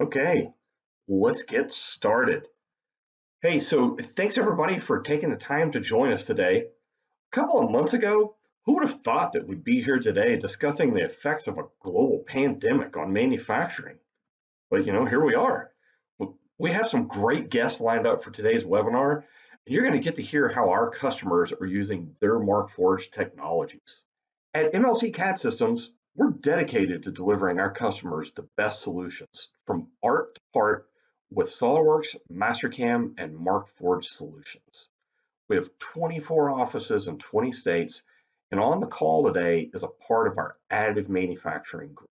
Okay, let's get started. Hey, so thanks everybody for taking the time to join us today. A couple of months ago, who would have thought that we'd be here today discussing the effects of a global pandemic on manufacturing? But here we are. We have some great guests lined up for today's webinar, and you're going to get to hear how our customers are using their MarkForged technologies. At MLC CAD Systems, we're dedicated to delivering our customers the best solutions from art to part with SOLIDWORKS, Mastercam, and MarkForged solutions. We have 24 offices in 20 states, and on the call today is a part of our additive manufacturing group.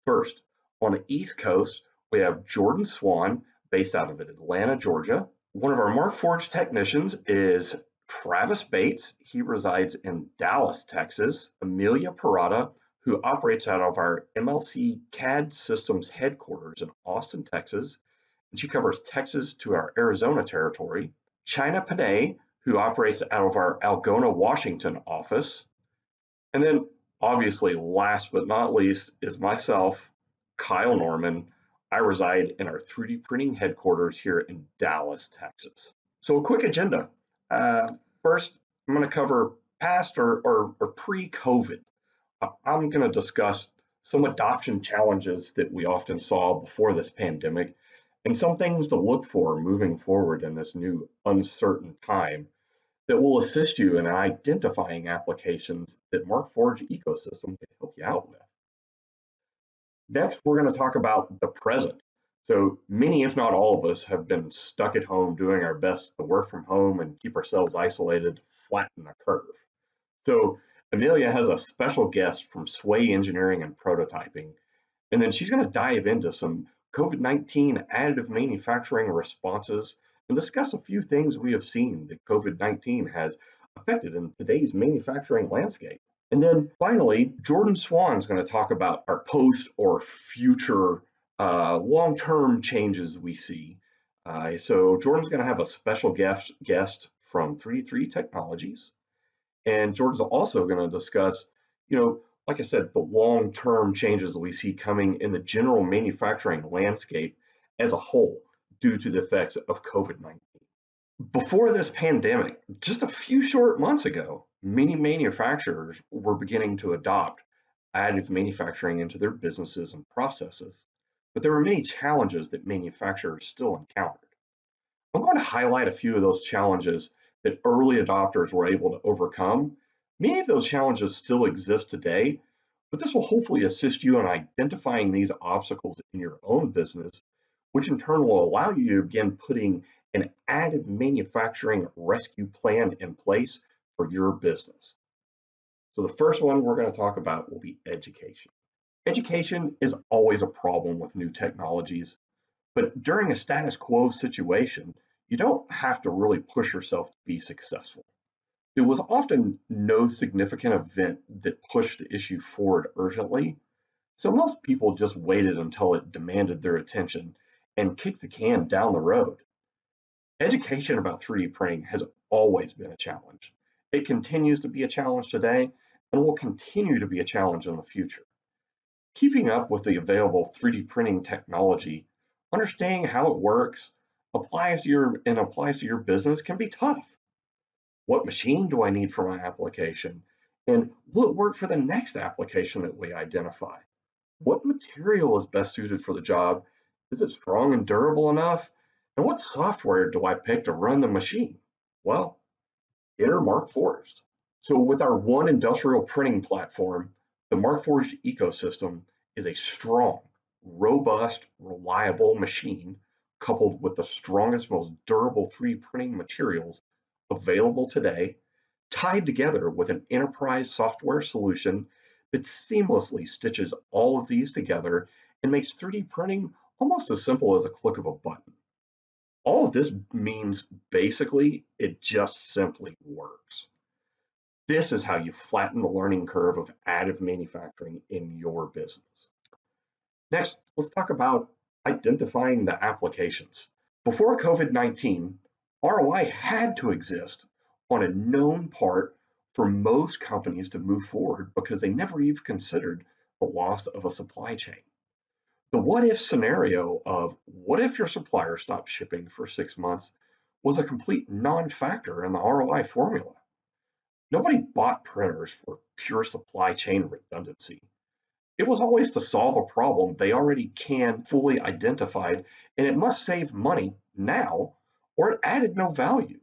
First, on the East Coast, we have Jordan Swan, based out of Atlanta, Georgia. One of our MarkForged technicians is Travis Bates. He resides in Dallas, Texas. Amelia Parada, who operates out of our MLC CAD Systems headquarters in Austin, Texas, and she covers Texas to our Arizona territory. China Panay, who operates out of our Algona, Washington office. And then, obviously, last but not least, is myself, Kyle Norman. I reside in our 3D printing headquarters here in Dallas, Texas. So, a quick agenda. First, I'm going to cover past or pre-COVID. I'm going to discuss some adoption challenges that we often saw before this pandemic and some things to look for moving forward in this new uncertain time that will assist you in identifying applications that MarkForged ecosystem can help you out with. Next, we're going to talk about the present. So many, if not all of us, have been stuck at home doing our best to work from home and keep ourselves isolated, flatten the curve. So Amelia has a special guest from Sway Engineering and Prototyping, and then she's going to dive into some COVID-19 additive manufacturing responses and discuss a few things we have seen that COVID-19 has affected in today's manufacturing landscape. And then finally, Jordan Swan is going to talk about our post or future long-term changes we see. So Jordan's going to have a special guest from 3D Technologies. And Jordan's also going to discuss, like I said, the long-term changes that we see coming in the general manufacturing landscape as a whole due to the effects of COVID-19. Before this pandemic, just a few short months ago, many manufacturers were beginning to adopt additive manufacturing into their businesses and processes, but there were many challenges that manufacturers still encountered. I'm going to highlight a few of those challenges that early adopters were able to overcome. Many of those challenges still exist today, but this will hopefully assist you in identifying these obstacles in your own business, which in turn will allow you to begin putting an additive manufacturing rescue plan in place for your business. So the first one we're going to talk about will be education. Education is always a problem with new technologies, but during a status quo situation, you don't have to really push yourself to be successful. There was often no significant event that pushed the issue forward urgently, so most people just waited until it demanded their attention and kicked the can down the road. Education about 3D printing has always been a challenge. It continues to be a challenge today and will continue to be a challenge in the future. Keeping up with the available 3D printing technology, understanding how it works, applies to your business can be tough. What machine do I need for my application? And will it work for the next application that we identify? What material is best suited for the job? Is it strong and durable enough? And what software do I pick to run the machine? Well, enter MarkForged. So with our one industrial printing platform, the MarkForged ecosystem is a strong, robust, reliable machine coupled with the strongest, most durable 3D printing materials available today, tied together with an enterprise software solution that seamlessly stitches all of these together and makes 3D printing almost as simple as a click of a button. All of this means basically it just simply works. This is how you flatten the learning curve of additive manufacturing in your business. Next, let's talk about identifying the applications. Before COVID-19, ROI had to exist on a known part for most companies to move forward because they never even considered the loss of a supply chain. The what if scenario of what if your supplier stopped shipping for 6 months was a complete non-factor in the ROI formula. Nobody bought printers for pure supply chain redundancy. It was always to solve a problem they already can fully identified, and it must save money now, or it added no value.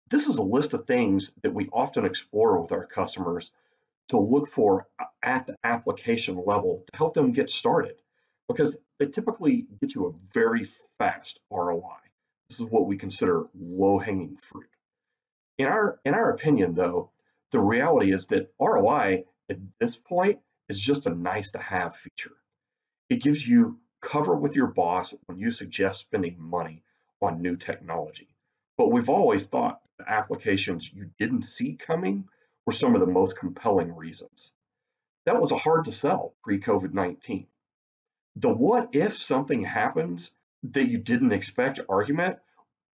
This is a list of things that we often explore with our customers to look for at the application level to help them get started because they typically get you a very fast ROI. This is what we consider low-hanging fruit. In our opinion, though, the reality is that ROI at this point is just a nice to have feature. It gives you cover with your boss when you suggest spending money on new technology. But we've always thought the applications you didn't see coming were some of the most compelling reasons. That was a hard to sell pre-COVID-19. The what if something happens that you didn't expect argument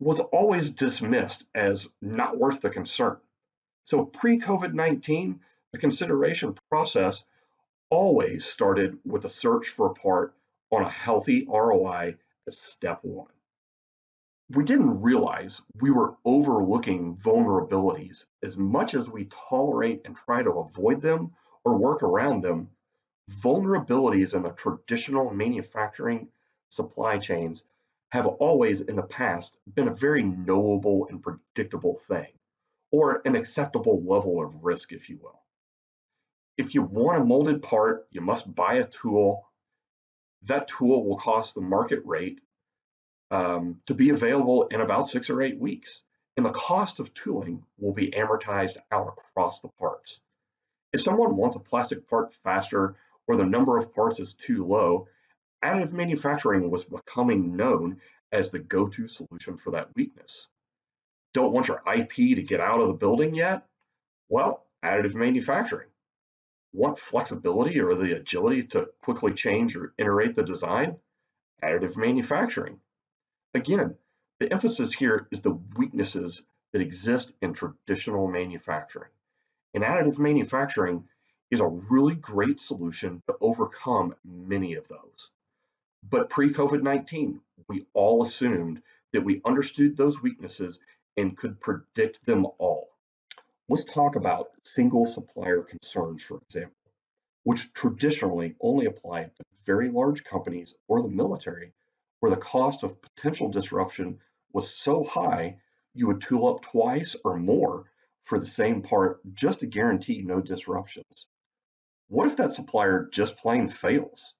was always dismissed as not worth the concern. So pre-COVID-19, the consideration process always started with a search for a part on a healthy ROI as step one. We didn't realize we were overlooking vulnerabilities as much as we tolerate and try to avoid them or work around them. Vulnerabilities in the traditional manufacturing supply chains have always in the past been a very knowable and predictable thing, or an acceptable level of risk, if you will. If you want a molded part, you must buy a tool. That tool will cost the market rate to be available in about 6 or 8 weeks. And the cost of tooling will be amortized out across the parts. If someone wants a plastic part faster or the number of parts is too low, additive manufacturing was becoming known as the go-to solution for that weakness. Don't want your IP to get out of the building yet? Well, additive manufacturing. Want flexibility or the agility to quickly change or iterate the design? Additive manufacturing. Again, the emphasis here is the weaknesses that exist in traditional manufacturing. And additive manufacturing is a really great solution to overcome many of those. But pre-COVID-19, we all assumed that we understood those weaknesses and could predict them all. Let's talk about single supplier concerns, for example, which traditionally only applied to very large companies or the military, where the cost of potential disruption was so high you would tool up twice or more for the same part just to guarantee no disruptions. What if that supplier just plain fails?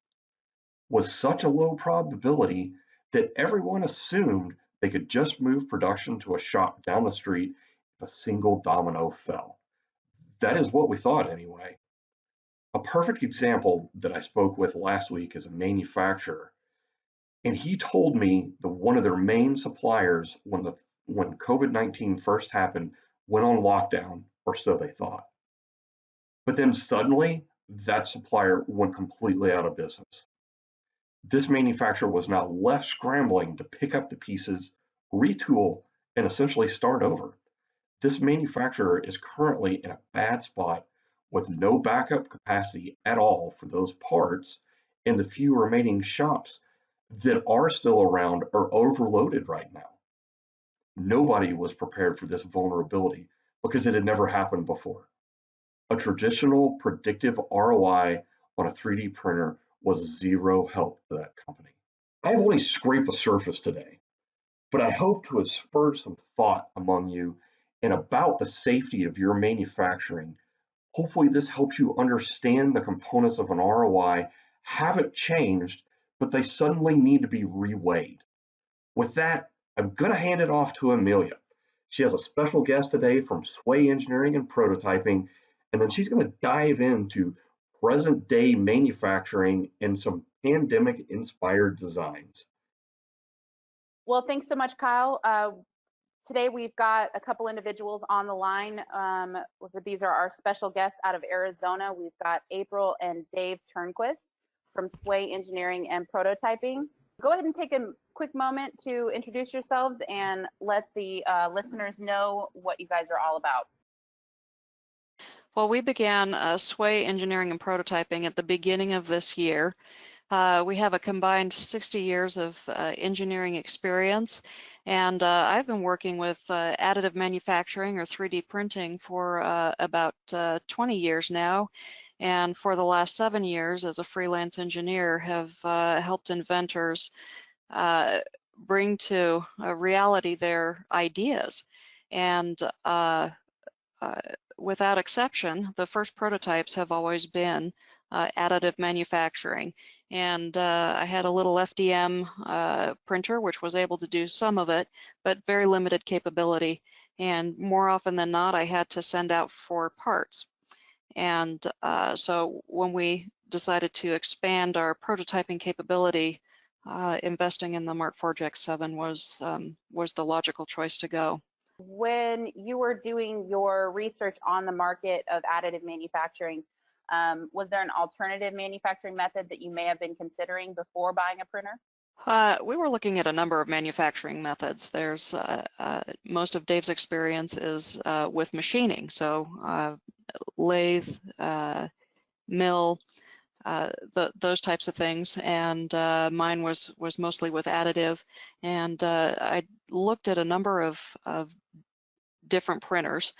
Was such a low probability that everyone assumed they could just move production to a shop down the street if a single domino fell. That is what we thought anyway. A perfect example that I spoke with last week is a manufacturer, and he told me that one of their main suppliers, when COVID-19 first happened, went on lockdown, or so they thought. But then suddenly, that supplier went completely out of business. This manufacturer was now left scrambling to pick up the pieces, retool, and essentially start over. This manufacturer is currently in a bad spot with no backup capacity at all for those parts, and the few remaining shops that are still around are overloaded right now. Nobody was prepared for this vulnerability because it had never happened before. A traditional predictive ROI on a 3D printer was zero help to that company. I've only scraped the surface today, but I hope to have spurred some thought among you and about the safety of your manufacturing. Hopefully this helps you understand the components of an ROI haven't changed, but they suddenly need to be reweighed. With that, I'm going to hand it off to Amelia. She has a special guest today from Sway Engineering and Prototyping, and then she's going to dive into present day manufacturing and some pandemic inspired designs. Well, thanks so much, Kyle. Today we've got a couple individuals on the line. These are our special guests out of Arizona. We've got April and Dave Turnquist from Sway Engineering and Prototyping. Go ahead and take a quick moment to introduce yourselves and let the listeners know what you guys are all about. Well, we began Sway Engineering and Prototyping at the beginning of this year. We have a combined 60 years of engineering experience, and I've been working with additive manufacturing or 3D printing for about 20 years now. And for the last 7 years as a freelance engineer have helped inventors bring to reality their ideas. And without exception, the first prototypes have always been additive manufacturing. And I had a little FDM printer, which was able to do some of it, but very limited capability. And more often than not, I had to send out for parts. And so when we decided to expand our prototyping capability, investing in the Mark IV X7 was the logical choice to go. When you were doing your research on the market of additive manufacturing, was there an alternative manufacturing method that you may have been considering before buying a printer? We were looking at a number of manufacturing methods. There's most of Dave's experience is with machining, so lathe, mill, those types of things, and mine was mostly with additive. And I looked at a number of different printers.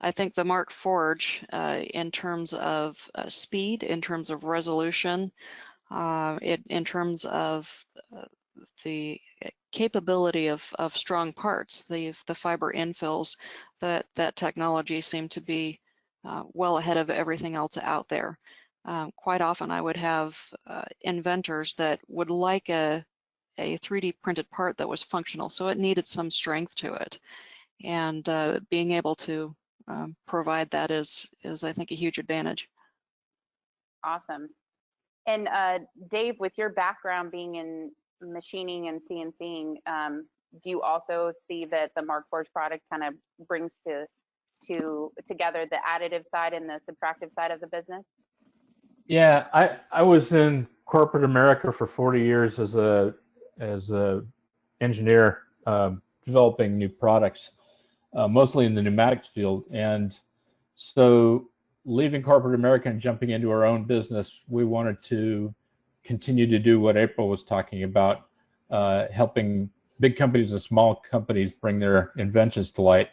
I think the Mark Forge, in terms of speed, in terms of resolution, in terms of the capability of strong parts, the fiber infills, that technology seemed to be well ahead of everything else out there. Quite often I would have inventors that would like a 3D printed part that was functional, so it needed some strength to it. And being able to provide that is I think a huge advantage. Awesome. And Dave, with your background being in machining and CNCing, do you also see that the Mark Forge product kind of brings together the additive side and the subtractive side of the business? Yeah, I was in corporate America for 40 years as a engineer, developing new products, mostly in the pneumatics field. And so leaving corporate America and jumping into our own business, we wanted to continue to do what April was talking about, helping big companies and small companies bring their inventions to light.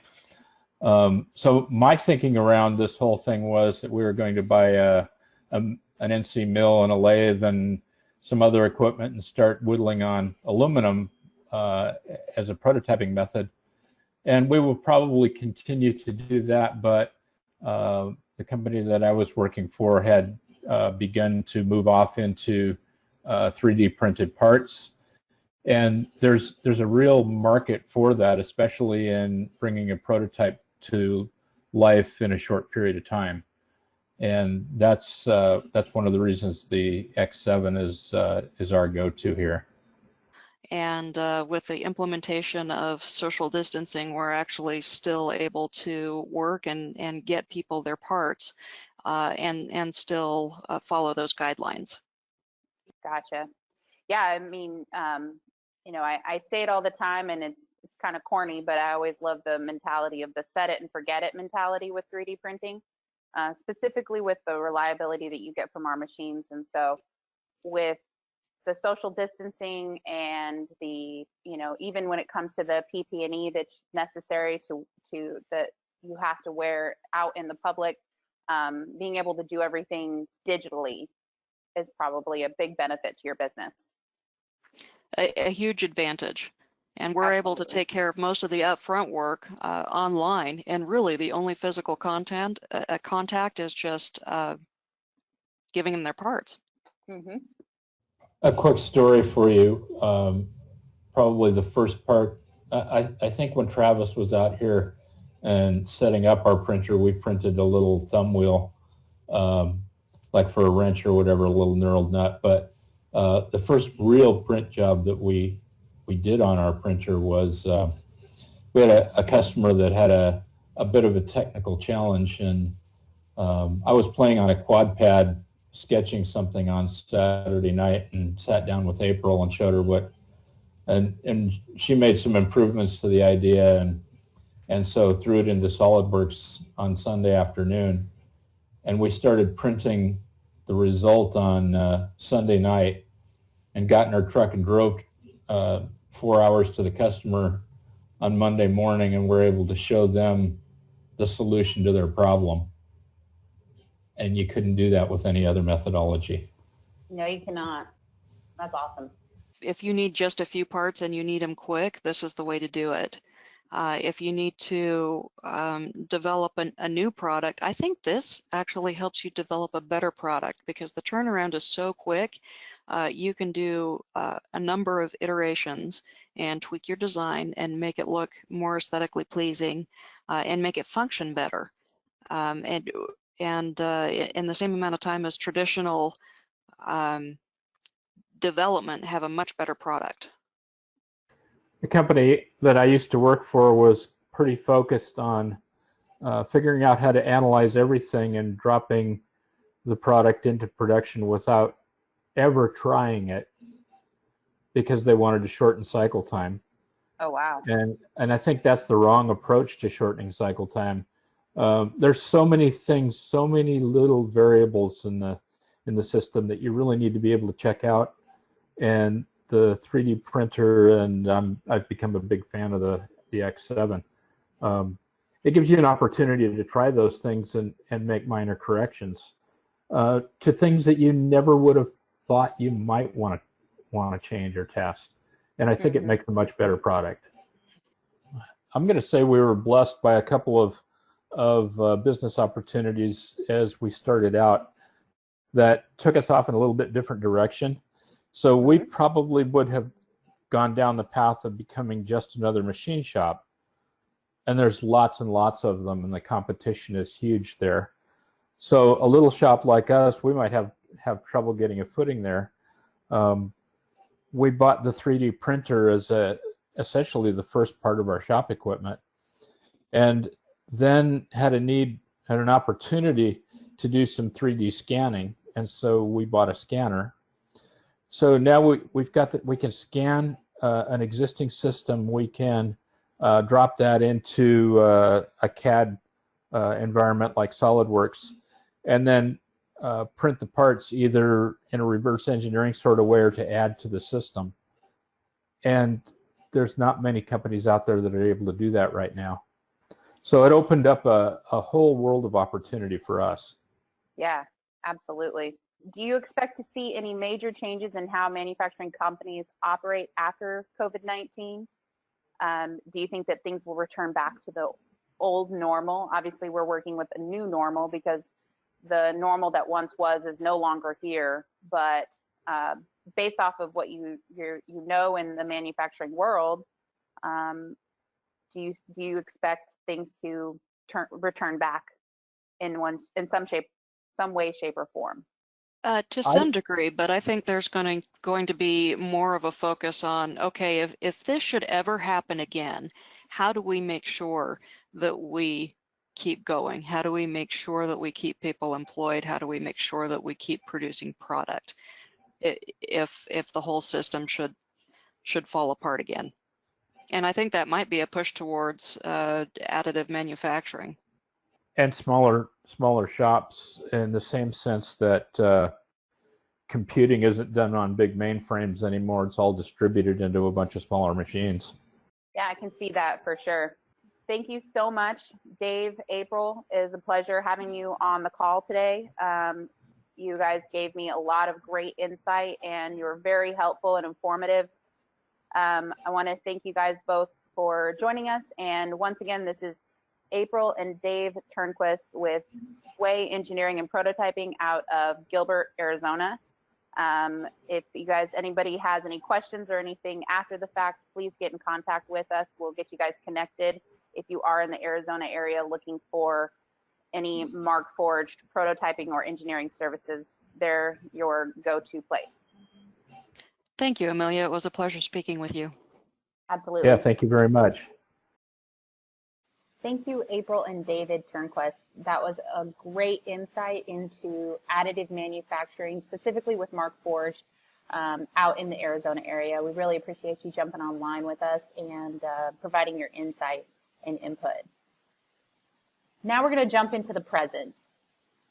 So my thinking around this whole thing was that we were going to buy an NC mill and a lathe and some other equipment and start whittling on aluminum as a prototyping method. And we will probably continue to do that, but the company that I was working for had begun to move off into 3D printed parts. And there's a real market for that, especially in bringing a prototype to life in a short period of time. And that's one of the reasons the X7 is our go-to here. And with the implementation of social distancing, we're actually still able to work and get people their parts and still follow those guidelines. Gotcha. Yeah, I mean, you know, I say it all the time, and it's kind of corny, but I always love the mentality of the set it and forget it mentality with 3D printing, specifically with the reliability that you get from our machines. And so with the social distancing and the, you know, even when it comes to the PPE that's necessary to that you have to wear out in the public, being able to do everything digitally is probably a big benefit to your business. A huge advantage. And we're able to take care of most of the upfront work online, and really the only physical contact is just giving them their parts. Mm-hmm. A quick story for you. Probably the first part, I think when Travis was out here and setting up our printer, we printed a little thumb wheel, like for a wrench or whatever, a little knurled nut. But the first real print job that we did on our printer was we had a customer that had a bit of a technical challenge, and I was playing on a quad pad sketching something on Saturday night and sat down with April and showed her what, and she made some improvements to the idea, and so threw it into SolidWorks on Sunday afternoon, and we started printing the result on Sunday night and got in our truck and drove 4 hours to the customer on Monday morning, and we're able to show them the solution to their problem. And you couldn't do that with any other methodology. No, you cannot. That's awesome. If you need just a few parts and you need them quick, this is the way to do it. If you need to develop a new product, I think this actually helps you develop a better product because the turnaround is so quick. You can do a number of iterations and tweak your design and make it look more aesthetically pleasing and make it function better. And in the same amount of time as traditional development, have a much better product. The company that I used to work for was pretty focused on figuring out how to analyze everything and dropping the product into production without ever trying it because they wanted to shorten cycle time. Oh, wow. And I think that's the wrong approach to shortening cycle time. There's so many things, so many little variables in the system that you really need to be able to check out. And the 3D printer, and I've become a big fan of the X7. It gives you an opportunity to try those things and make minor corrections to things that you never would have thought you might want to change or test. And I think it makes a much better product. I'm going to say we were blessed by a couple of business opportunities as we started out that took us off in a little bit different direction. So we probably would have gone down the path of becoming just another machine shop. And there's lots and lots of them, and the competition is huge there. So a little shop like us, we might have trouble getting a footing there. We bought the 3D printer as essentially the first part of our shop equipment, and then had an opportunity to do some 3D scanning, and so we bought a scanner. So now we've got that. We can scan an existing system. We can drop that into a CAD environment like SolidWorks, and then print the parts either in a reverse engineering sort of way or to add to the system. And there's not many companies out there that are able to do that right now. So it opened up a whole world of opportunity for us. Yeah, absolutely. Do you expect to see any major changes in how manufacturing companies operate after COVID-19? Do you think that things will return back to the old normal? Obviously, we're working with a new normal because the normal that once was is no longer here. But based off of what you know in the manufacturing world, do you expect things to return back in some way, shape, or form? To some degree, but I think there's going to be more of a focus on, okay, if this should ever happen again, how do we make sure that we keep going? How do we make sure that we keep people employed? How do we make sure that we keep producing product if the whole system should fall apart again? And I think that might be a push towards additive manufacturing. And smaller shops, in the same sense that computing isn't done on big mainframes anymore. It's all distributed into a bunch of smaller machines. Yeah, I can see that for sure. Thank you so much, Dave, April. It is a pleasure having you on the call today. You guys gave me a lot of great insight, and you were very helpful and informative. I want to thank you guys both for joining us. And once again, this is April and Dave Turnquist with Sway Engineering and Prototyping out of Gilbert, Arizona. If you guys, anybody has any questions or anything after the fact, please get in contact with us. We'll get you guys connected. If you are in the Arizona area looking for any Markforged prototyping or engineering services, they're your go-to place. Thank you, Amelia. It was a pleasure speaking with you. Absolutely. Yeah, thank you very much. Thank you, April and David Turnquist. That was a great insight into additive manufacturing, specifically with Markforged out in the Arizona area. We really appreciate you jumping online with us and providing your insight and input. Now we're going to jump into the present.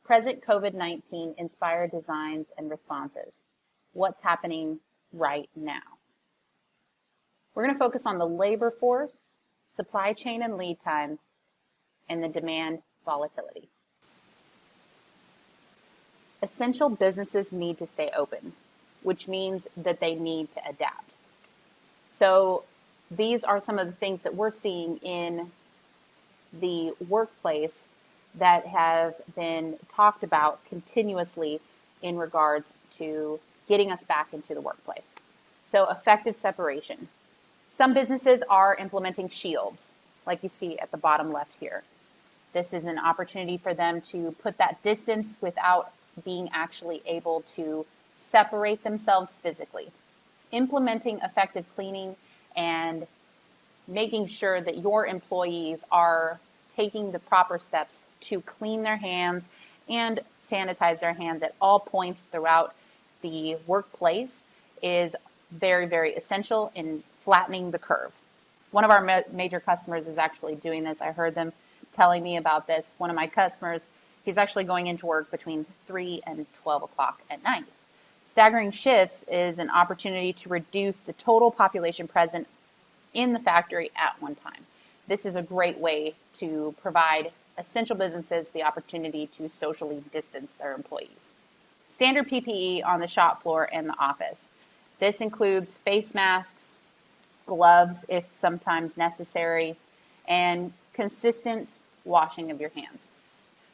Present COVID-19 inspired designs and responses. What's happening right now? We're going to focus on the labor force, supply chain and lead times, and the demand volatility. Essential businesses need to stay open, which means that they need to adapt. So these are some of the things that we're seeing in the workplace that have been talked about continuously in regards to getting us back into the workplace. So effective separation. Some businesses are implementing shields, like you see at the bottom left here. This is an opportunity for them to put that distance without being actually able to separate themselves physically. Implementing effective cleaning and making sure that your employees are taking the proper steps to clean their hands and sanitize their hands at all points throughout the workplace is very, very essential in flattening the curve. One of our major customers is actually doing this. I heard them telling me about this. One of my customers, he's actually going into work between 3 and 12 o'clock at night. Staggering shifts is an opportunity to reduce the total population present in the factory at one time. This is a great way to provide essential businesses the opportunity to socially distance their employees. Standard PPE on the shop floor and the office. This includes face masks, gloves if sometimes necessary, and consistent washing of your hands.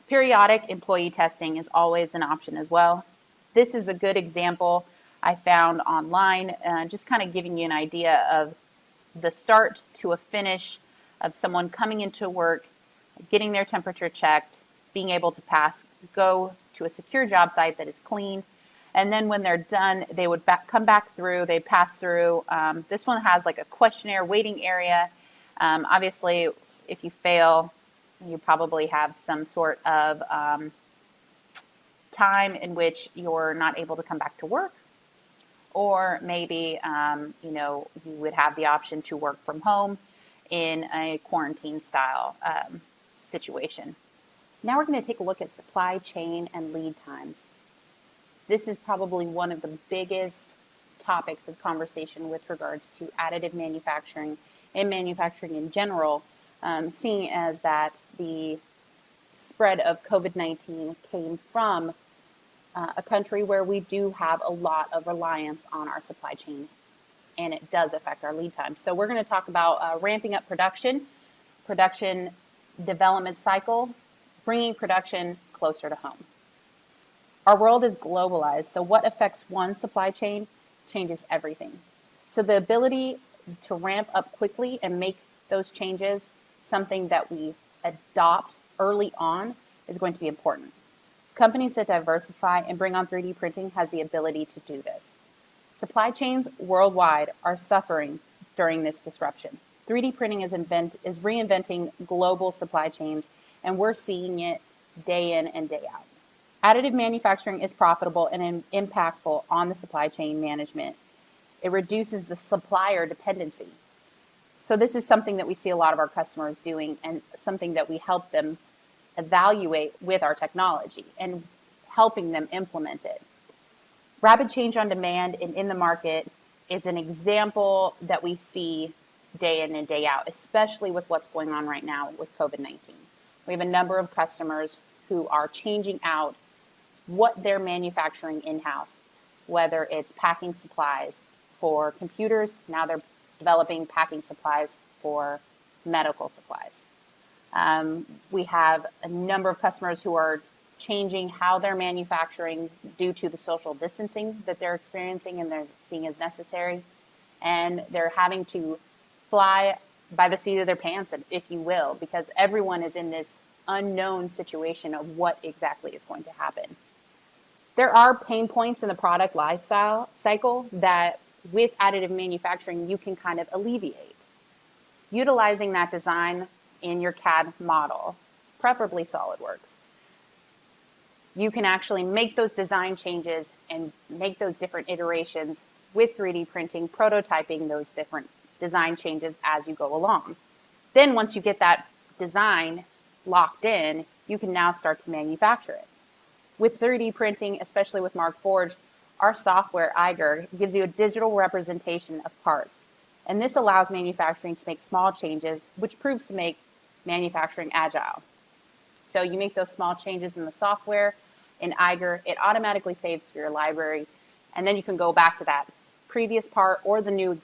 Periodic employee testing is always an option as well. This is a good example I found online, just kind of giving you an idea of the start to a finish of someone coming into work, getting their temperature checked, being able to go to a secure job site that is clean. And then when they're done, they would come back through, they pass through. This one has like a questionnaire waiting area. Obviously, if you fail, you probably have some sort of time in which you're not able to come back to work. Or maybe, you would have the option to work from home in a quarantine style situation. Now we're going to take a look at supply chain and lead times. This is probably one of the biggest topics of conversation with regards to additive manufacturing and manufacturing in general, seeing as that the spread of COVID-19 came from a country where we do have a lot of reliance on our supply chain, and it does affect our lead time. So we're going to talk about ramping up production development cycle, bringing production closer to home. Our world is globalized, so what affects one supply chain changes everything. So the ability to ramp up quickly and make those changes, something that we adopt early on, is going to be important. Companies that diversify and bring on 3D printing has the ability to do this. Supply chains worldwide are suffering during this disruption. 3D printing is reinventing global supply chains, and we're seeing it day in and day out. Additive manufacturing is profitable and impactful on the supply chain management. It reduces the supplier dependency. So this is something that we see a lot of our customers doing, and something that we help them evaluate with our technology and helping them implement it. Rapid change on demand and in the market is an example that we see day in and day out, especially with what's going on right now with COVID-19. We have a number of customers who are changing out what they're manufacturing in-house, whether it's packing supplies for computers, now they're developing packing supplies for medical supplies. We have a number of customers who are changing how they're manufacturing due to the social distancing that they're experiencing and they're seeing as necessary. And they're having to fly by the seat of their pants, if you will, because everyone is in this unknown situation of what exactly is going to happen. There are pain points in the product cycle that with additive manufacturing you can kind of alleviate. Utilizing that design in your CAD model, preferably SolidWorks, you can actually make those design changes and make those different iterations with 3D printing, prototyping those different design changes as you go along. Then once you get that design locked in, you can now start to manufacture it. With 3D printing, especially with Markforged, our software, Eiger, gives you a digital representation of parts. And this allows manufacturing to make small changes, which proves to make manufacturing agile. So you make those small changes in the software, in Eiger, it automatically saves to your library, and then you can go back to that previous part or the new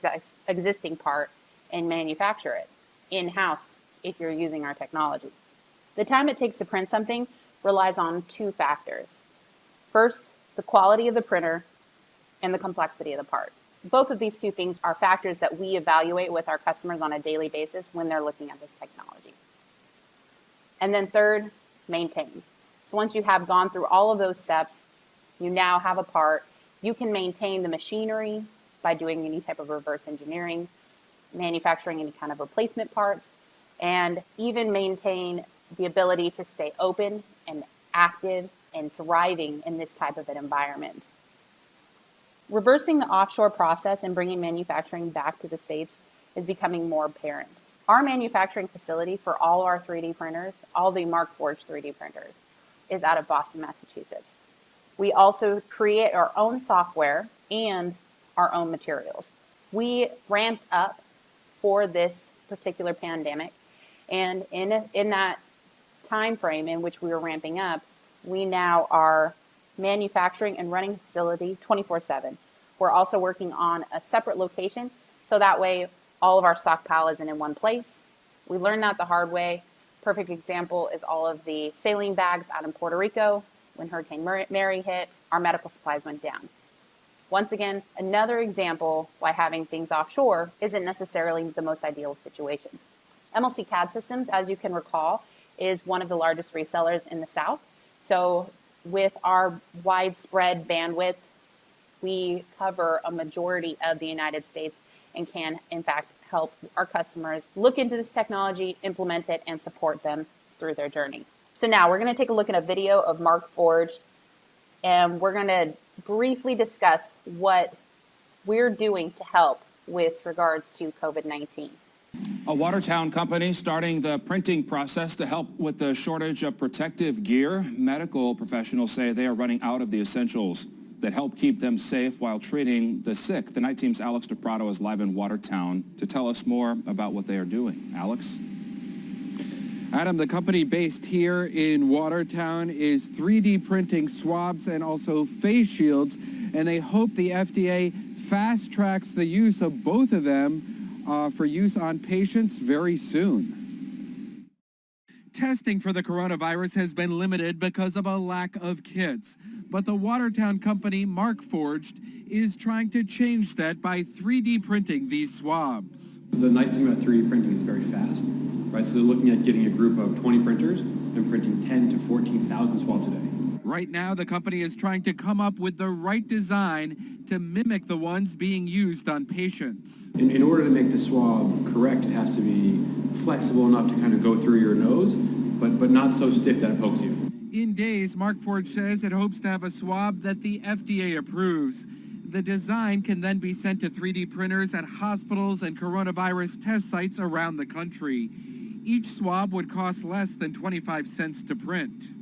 existing part and manufacture it in-house if you're using our technology. The time it takes to print something relies on two factors. First, the quality of the printer and the complexity of the part. Both of these two things are factors that we evaluate with our customers on a daily basis when they're looking at this technology. And then third, maintain. So once you have gone through all of those steps, you now have a part, you can maintain the machinery by doing any type of reverse engineering, manufacturing any kind of replacement parts, and even maintain the ability to stay open and active and thriving in this type of an environment. Reversing the offshore process and bringing manufacturing back to the States is becoming more apparent. Our manufacturing facility for all our 3D printers, all the Markforged 3D printers, is out of Boston, Massachusetts. We also create our own software and our own materials. We ramped up for this particular pandemic, and in that time frame in which we were ramping up, we now are manufacturing and running a facility 24/7. We're also working on a separate location, so that way all of our stockpile isn't in one place. We learned that the hard way. Perfect example is all of the saline bags out in Puerto Rico. When Hurricane Mary hit, our medical supplies went down. Once again, another example why having things offshore isn't necessarily the most ideal situation. MLC CAD Systems, as you can recall, is one of the largest resellers in the South. So with our widespread bandwidth, we cover a majority of the United States and can, in fact, help our customers look into this technology, implement it, and support them through their journey. So now we're going to take a look at a video of Markforged, and we're going to briefly discuss what we're doing to help with regards to COVID-19. A Watertown company starting the printing process to help with the shortage of protective gear. Medical professionals say they are running out of the essentials that help keep them safe while treating the sick. The Night Team's Alex DePrado is live in Watertown to tell us more about what they are doing. Alex? Adam, the company based here in Watertown is 3D printing swabs and also face shields, and they hope the FDA fast tracks the use of both of them for use on patients very soon. Testing for the coronavirus has been limited because of a lack of kits, but the Watertown company Markforged is trying to change that by 3D printing these swabs. The nice thing about 3D printing is very fast, right? So they're looking at getting a group of 20 printers and printing 10 to 14,000 swabs a day. Right now, the company is trying to come up with the right design to mimic the ones being used on patients. In order to make the swab correct, it has to be flexible enough to kind of go through your nose, but not so stiff that it pokes you. In days, Markforged says it hopes to have a swab that the FDA approves. The design can then be sent to 3D printers at hospitals and coronavirus test sites around the country. Each swab would cost less than 25 cents to print.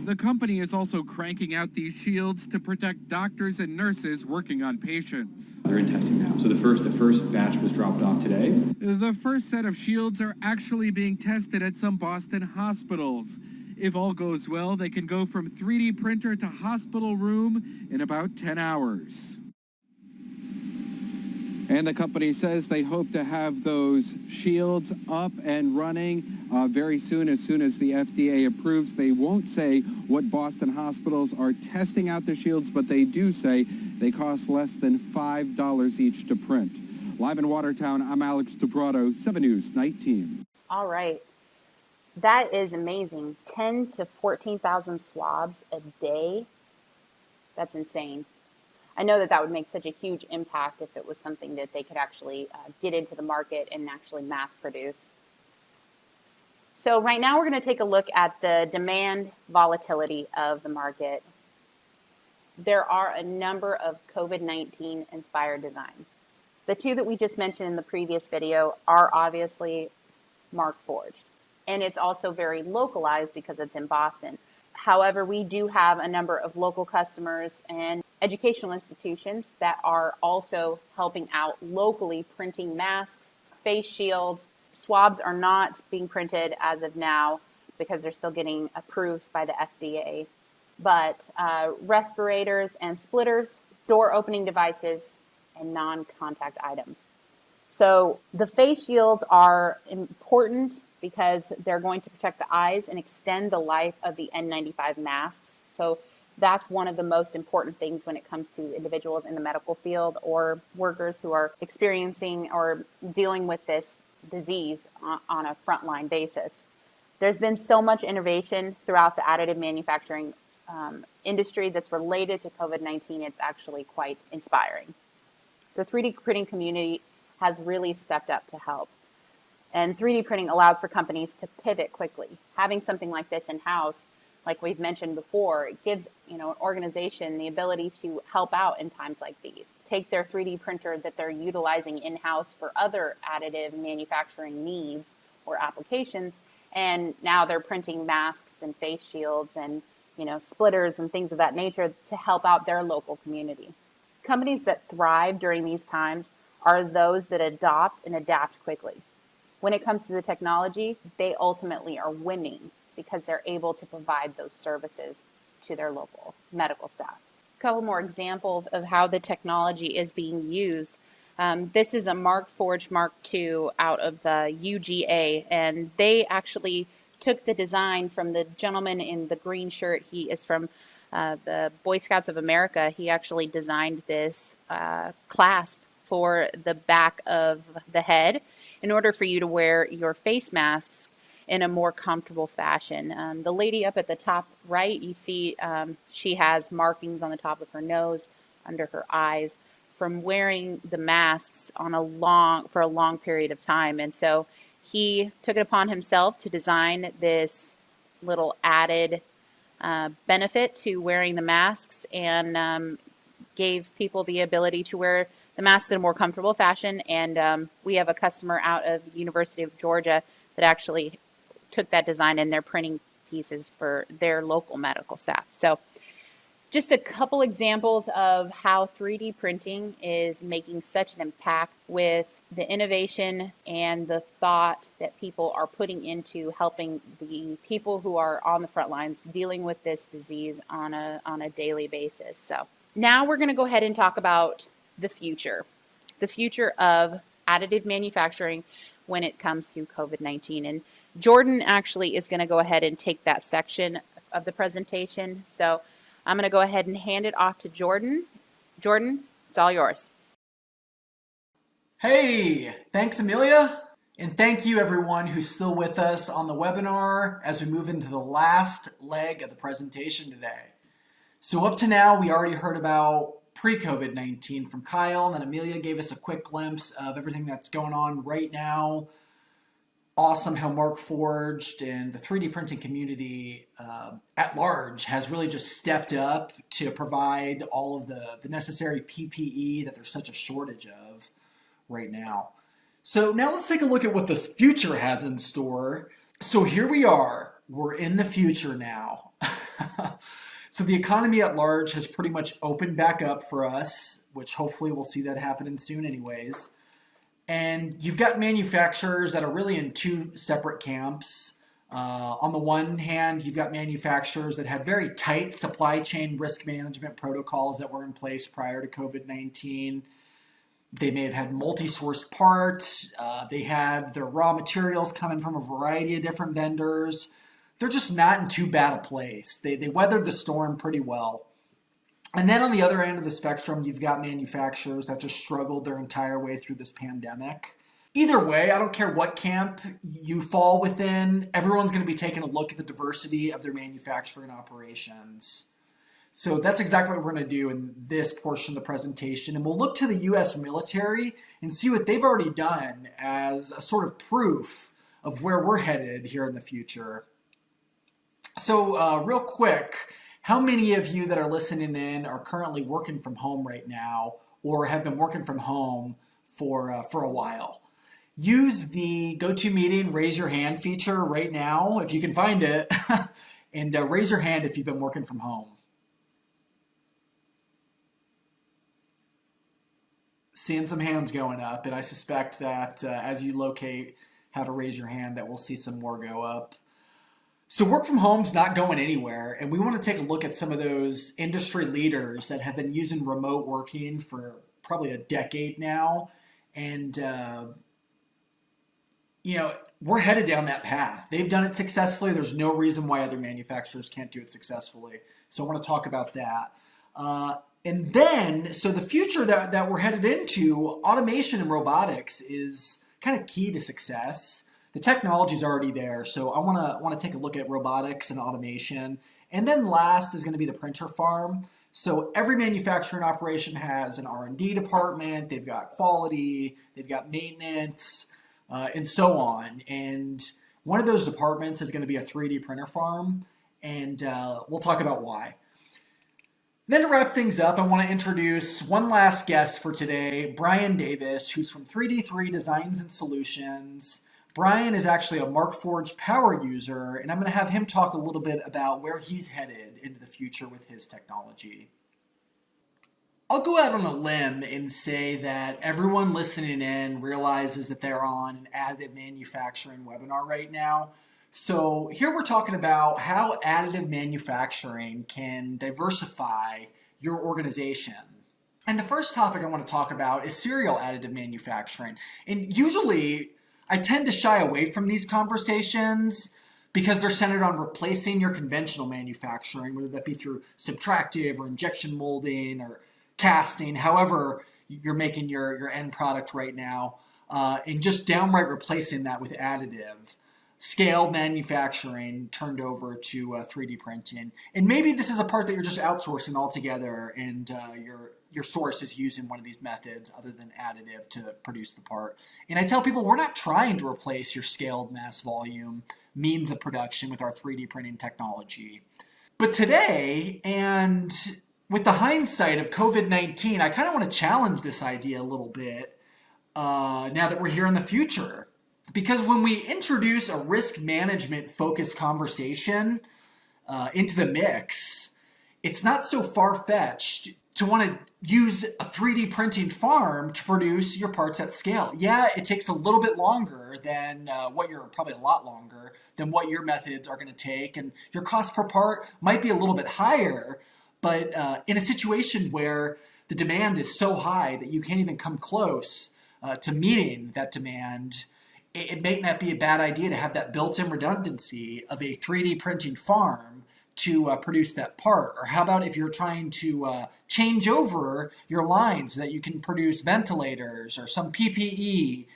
The company is also cranking out these shields to protect doctors and nurses working on patients. They're in testing now. So the first batch was dropped off today. The first set of shields are actually being tested at some Boston hospitals. If all goes well, they can go from 3D printer to hospital room in about 10 hours. And the company says they hope to have those shields up and running very soon as the FDA approves. They won't say what Boston hospitals are testing out the shields, but they do say they cost less than $5 each to print. Live in Watertown, I'm Alex DePrado, 7 News Night Team. All right. That is amazing. 10 to 14,000 swabs a day. That's insane. I know that would make such a huge impact if it was something that they could actually get into the market and actually mass produce. So right now we're going to take a look at the demand volatility of the market. There are a number of COVID-19 inspired designs. The two that we just mentioned in the previous video are obviously Markforged, and it's also very localized because it's in Boston. However, we do have a number of local customers and educational institutions that are also helping out locally, printing masks, face shields. Swabs are not being printed as of now because they're still getting approved by the FDA. But respirators and splitters, door opening devices, and non-contact items. So the face shields are important because they're going to protect the eyes and extend the life of the N95 masks. So that's one of the most important things when it comes to individuals in the medical field or workers who are experiencing or dealing with this disease on a frontline basis. There's been so much innovation throughout the additive manufacturing industry that's related to COVID-19. It's actually quite inspiring. The 3D printing community has really stepped up to help. And 3D printing allows for companies to pivot quickly. Having something like this in-house, like we've mentioned before, it gives an organization the ability to help out in times like these. Take their 3D printer that they're utilizing in-house for other additive manufacturing needs or applications, and now they're printing masks and face shields and splitters and things of that nature to help out their local community. Companies that thrive during these times are those that adopt and adapt quickly. When it comes to the technology, they ultimately are winning because they're able to provide those services to their local medical staff. A couple more examples of how the technology is being used. This is a Markforged Mark II out of the UGA, and they actually took the design from the gentleman in the green shirt. He is from the Boy Scouts of America. He actually designed this clasp for the back of the head in order for you to wear your face masks in a more comfortable fashion. The lady up at the top right, you see she has markings on the top of her nose, under her eyes, from wearing the masks for a long period of time. And so he took it upon himself to design this little added benefit to wearing the masks and gave people the ability to wear the masks in a more comfortable fashion. And we have a customer out of University of Georgia that actually took that design and they're printing pieces for their local medical staff. So just a couple examples of how 3D printing is making such an impact with the innovation and the thought that people are putting into helping the people who are on the front lines dealing with this disease on a daily basis. So now we're going to go ahead and talk about the future of additive manufacturing when it comes to COVID-19. And Jordan actually is going to go ahead and take that section of the presentation. So I'm going to go ahead and hand it off to Jordan. Jordan, it's all yours. Hey, thanks Amelia. And thank you everyone who's still with us on the webinar as we move into the last leg of the presentation today. So up to now, we already heard about pre-COVID-19 from Kyle, and then Amelia gave us a quick glimpse of everything that's going on right now. Awesome how Markforged and the 3D printing community at large has really just stepped up to provide all of the necessary PPE that there's such a shortage of right now. So now let's take a look at what the future has in store. So here we are. We're in the future now. So the economy at large has pretty much opened back up for us, which hopefully we'll see that happening soon anyways. And you've got manufacturers that are really in two separate camps. On the one hand, you've got manufacturers that had very tight supply chain risk management protocols that were in place prior to COVID-19. They may have had multi-sourced parts. They had their raw materials coming from a variety of different vendors. They're just not in too bad a place. They weathered the storm pretty well. And then on the other end of the spectrum, you've got manufacturers that just struggled their entire way through this pandemic. Either way, I don't care what camp you fall within, everyone's going to be taking a look at the diversity of their manufacturing operations. So that's exactly what we're going to do in this portion of the presentation. And we'll look to the U.S. military and see what they've already done as a sort of proof of where we're headed here in the future. So real quick, how many of you that are listening in are currently working from home right now or have been working from home for a while? Use the GoToMeeting raise your hand feature right now if you can find it And raise your hand if you've been working from home. Seeing some hands going up, and I suspect that as you locate how to raise your hand, that we'll see some more go up. So work from home's not going anywhere, and we want to take a look at some of those industry leaders that have been using remote working for probably a decade now, and we're headed down that path. They've done it successfully. There's no reason why other manufacturers can't do it successfully. So I want to talk about that. And then, so the future that we're headed into, automation and robotics is kind of key to success. The technology is already there, so I want to take a look at robotics and automation. And then last is going to be the printer farm. So every manufacturing operation has an R&D department. They've got quality, they've got maintenance, and so on. And one of those departments is going to be a 3D printer farm, and we'll talk about why. Then to wrap things up, I want to introduce one last guest for today, Brian Davis, who's from 3D3 Designs and Solutions. Brian is actually a Markforged power user, and I'm going to have him talk a little bit about where he's headed into the future with his technology. I'll go out on a limb and say that everyone listening in realizes that they're on an additive manufacturing webinar right now. So here we're talking about how additive manufacturing can diversify your organization. And the first topic I want to talk about is serial additive manufacturing. And usually I tend to shy away from these conversations because they're centered on replacing your conventional manufacturing, whether that be through subtractive or injection molding or casting, however you're making your end product right now, and just downright replacing that with additive. Scaled manufacturing turned over to 3D printing. And maybe this is a part that you're just outsourcing altogether, and your source is using one of these methods other than additive to produce the part. And I tell people we're not trying to replace your scaled mass volume means of production with our 3D printing technology. But today, and with the hindsight of COVID-19, I kind of want to challenge this idea a little bit now that we're here in the future. Because when we introduce a risk management focused conversation into the mix, it's not so far-fetched to want to use a 3D printing farm to produce your parts at scale. Yeah, it takes a little bit longer than probably a lot longer than what your methods are going to take. And your cost per part might be a little bit higher, but in a situation where the demand is so high that you can't even come close to meeting that demand, it may not be a bad idea to have that built-in redundancy of a 3D printing farm to produce that part. Or how about if you're trying to change over your lines so that you can produce ventilators or some PPE?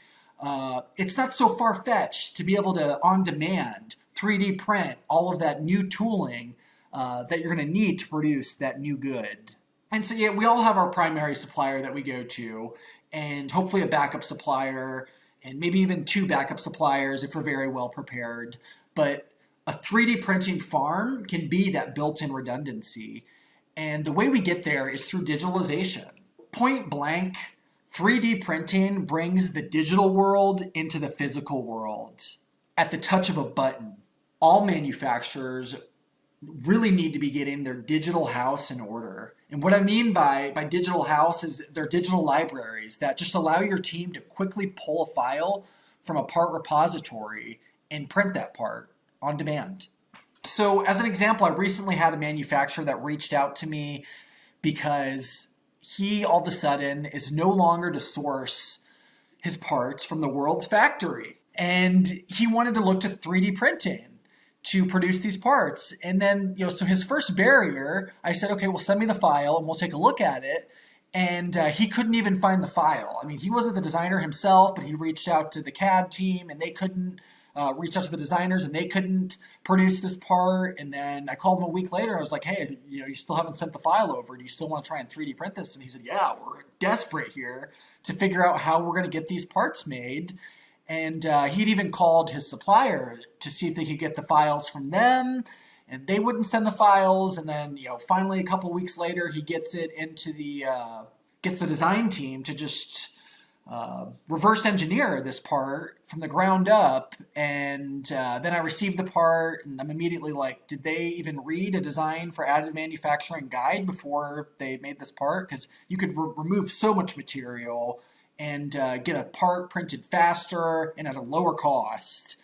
It's not so far-fetched to be able to, on demand, 3D print all of that new tooling that you're going to need to produce that new good. And so, yeah, we all have our primary supplier that we go to, and hopefully a backup supplier, and maybe even 2 backup suppliers if we're very well prepared. But a 3D printing farm can be that built-in redundancy. And the way we get there is through digitalization. Point blank, 3D printing brings the digital world into the physical world at the touch of a button. All manufacturers really need to be getting their digital house in order. And what I mean by digital house is their digital libraries that just allow your team to quickly pull a file from a part repository and print that part on demand. So as an example, I recently had a manufacturer that reached out to me because he all of a sudden is no longer to source his parts from the world's factory. And he wanted to look to 3D printing to produce these parts. And then, so his first barrier, I said, okay, well, send me the file and we'll take a look at it. And he couldn't even find the file. I mean, he wasn't the designer himself, but he reached out to the CAD team and they couldn't reach out to the designers and they couldn't produce this part. And then I called him a week later. I was like, hey, you still haven't sent the file over. Do you still want to try and 3D print this? And he said, yeah, we're desperate here to figure out how we're going to get these parts made. And he'd even called his supplier to see if they could get the files from them, and they wouldn't send the files. And then, finally, a couple weeks later, he gets it into gets the design team to just reverse engineer this part from the ground up, and then I receive the part, and I'm immediately like, did they even read a design for additive manufacturing guide before they made this part? Because you could remove so much material and get a part printed faster and at a lower cost,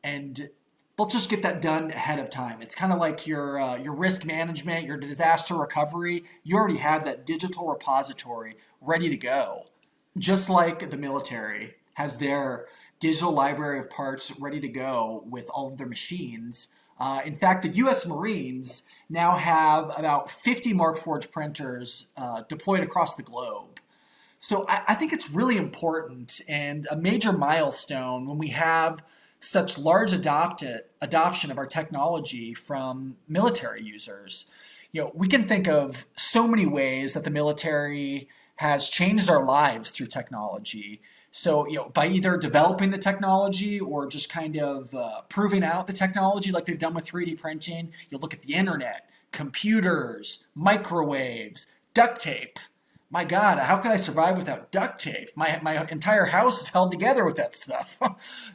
and they'll just get that done ahead of time. It's kind of like your risk management, your disaster recovery. You already have that digital repository ready to go. Just like the military has their digital library of parts ready to go with all of their machines. In fact, the U.S. Marines now have about 50 Markforged printers deployed across the globe. So I think it's really important and a major milestone when we have such large adoption of our technology from military users. We can think of so many ways that the military has changed our lives through technology. So, by either developing the technology or just kind of proving out the technology like they've done with 3D printing. You look at the internet, computers, microwaves, duct tape. My God, how could I survive without duct tape? My entire house is held together with that stuff.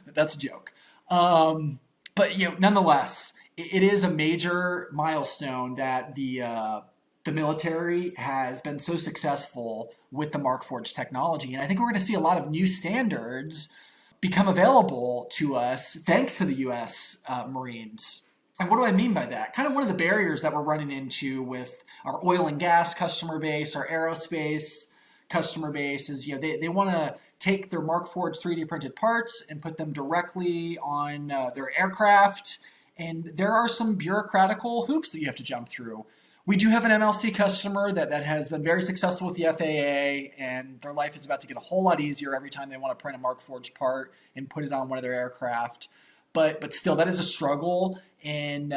That's a joke. But nonetheless, it is a major milestone that the military has been so successful with the Markforged technology. And I think we're going to see a lot of new standards become available to us thanks to the U.S. Marines. And what do I mean by that? Kind of one of the barriers that we're running into with our oil and gas customer base, our aerospace customer base is, they want to take their Markforged 3D printed parts and put them directly on their aircraft. And there are some bureaucratical hoops that you have to jump through. We do have an MLC customer that has been very successful with the FAA, and their life is about to get a whole lot easier every time they want to print a Markforged part and put it on one of their aircraft. But still, that is a struggle, and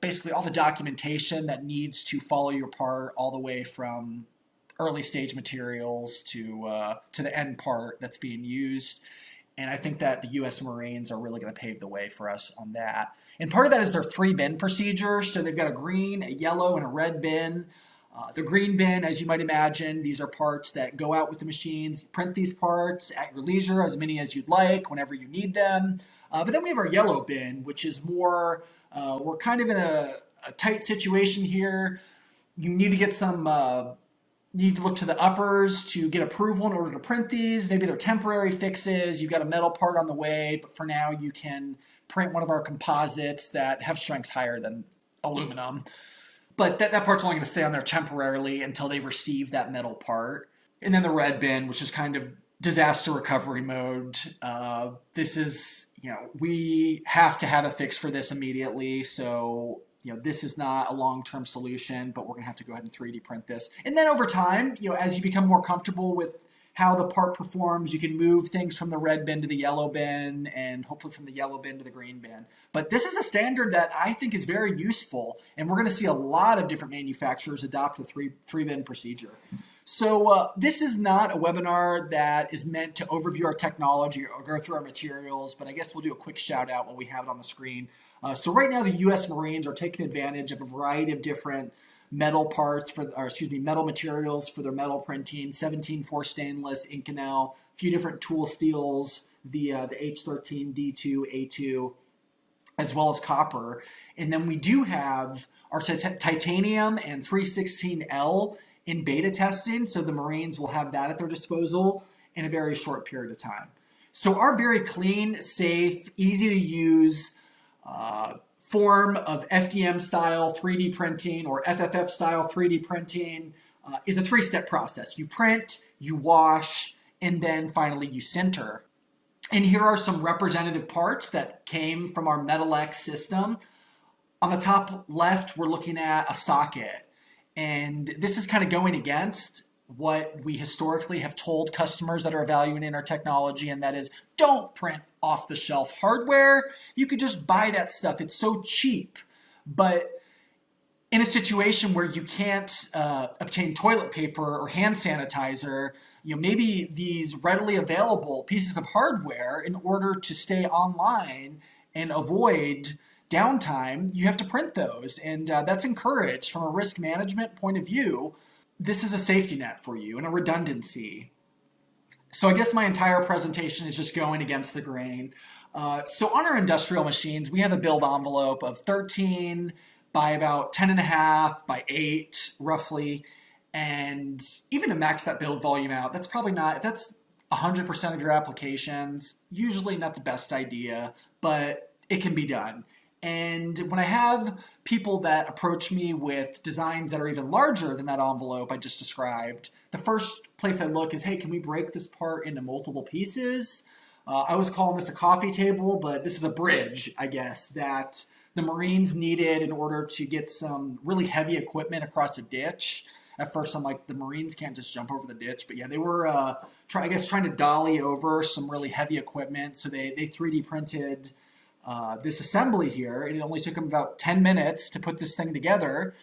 basically all the documentation that needs to follow your part all the way from early stage materials to the end part that's being used. And I think that the U.S. Marines are really going to pave the way for us on that. And part of that is their 3-bin procedure. So they've got a green, a yellow, and a red bin. The green bin, as you might imagine, these are parts that go out with the machines. You print these parts at your leisure, as many as you'd like, whenever you need them. But then we have our yellow bin, which is more, we're kind of in a tight situation here. You need to get some, need to look to the uppers to get approval in order to print these. Maybe they're temporary fixes. You've got a metal part on the way, but for now you can print one of our composites that have strengths higher than aluminum. But that part's only going to stay on there temporarily until they receive that metal part. And then the red bin, which is kind of disaster recovery mode. This is, we have to have a fix for this immediately. So, this is not a long-term solution, but we're going to have to go ahead and 3D print this. And then over time, as you become more comfortable with how the part performs, you can move things from the red bin to the yellow bin, and hopefully from the yellow bin to the green bin. But this is a standard that I think is very useful, and we're going to see a lot of different manufacturers adopt the three bin procedure. So this is not a webinar that is meant to overview our technology or go through our materials, but I guess we'll do a quick shout out while we have it on the screen. So right now the U.S. Marines are taking advantage of a variety of different metal parts metal materials for their metal printing, 17-4 stainless, Inconel, a few different tool steels, the H13, D2, A2, as well as copper. And then we do have our titanium and 316L in beta testing, so the Marines will have that at their disposal in a very short period of time. So our very clean, safe, easy to use form of FDM style 3D printing or FFF style 3D printing is a 3-step process. You print, you wash, and then finally you sinter. And here are some representative parts that came from our MetalX system. On the top left, we're looking at a socket. And this is kind of going against what we historically have told customers that are evaluating our technology, and that is, don't print off-the-shelf hardware. You could just buy that stuff. It's so cheap. But in a situation where you can't obtain toilet paper or hand sanitizer, maybe these readily available pieces of hardware, in order to stay online and avoid downtime, you have to print those. And that's encouraged from a risk management point of view. This is a safety net for you and a redundancy. So I guess my entire presentation is just going against the grain. So on our industrial machines, we have a build envelope of 13 by about 10.5 by 8 roughly. And even to max that build volume out, that's probably not, if that's 100% of your applications, usually not the best idea, but it can be done. And when I have people that approach me with designs that are even larger than that envelope I just described, the first place I look is, hey, can we break this part into multiple pieces? I was calling this a coffee table, but this is a bridge, I guess, that the Marines needed in order to get some really heavy equipment across a ditch. At first, I'm like, the Marines can't just jump over the ditch. But yeah, they were, trying to dolly over some really heavy equipment. So they 3D printed this assembly here. It only took them about 10 minutes to put this thing together.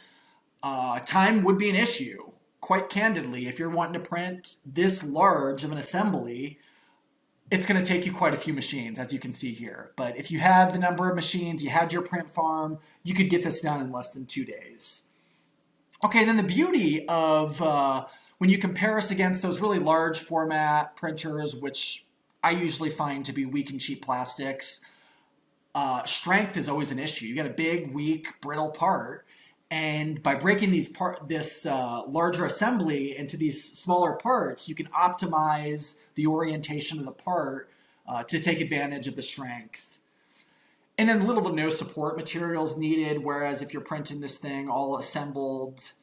Time would be an issue. Quite candidly, if you're wanting to print this large of an assembly, it's going to take you quite a few machines, as you can see here. But if you had the number of machines, you had your print farm, you could get this done in less than 2 days. Okay, then the beauty of when you compare us against those really large format printers, which I usually find to be weak and cheap plastics, strength is always an issue. You got a big, weak, brittle part, and by breaking this larger assembly into these smaller parts, you can optimize the orientation of the part to take advantage of the strength. And then little to no support materials needed, whereas if you're printing this thing all assembled,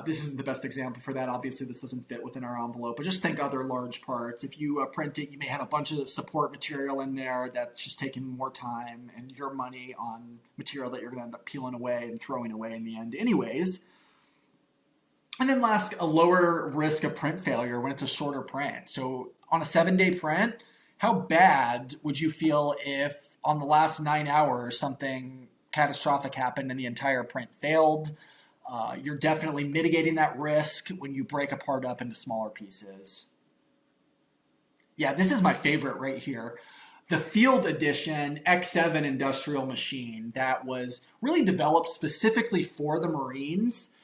this isn't the best example for that. Obviously, this doesn't fit within our envelope, but just think other large parts. If you print it, you may have a bunch of support material in there that's just taking more time and your money on material that you're going to end up peeling away and throwing away in the end anyways. And then last, a lower risk of print failure when it's a shorter print. So on a 7-day print, how bad would you feel if on the last 9 hours something catastrophic happened and the entire print failed? You're definitely mitigating that risk when you break a part up into smaller pieces. Yeah, this is my favorite right here. The Field Edition X7 industrial machine that was really developed specifically for the Marines.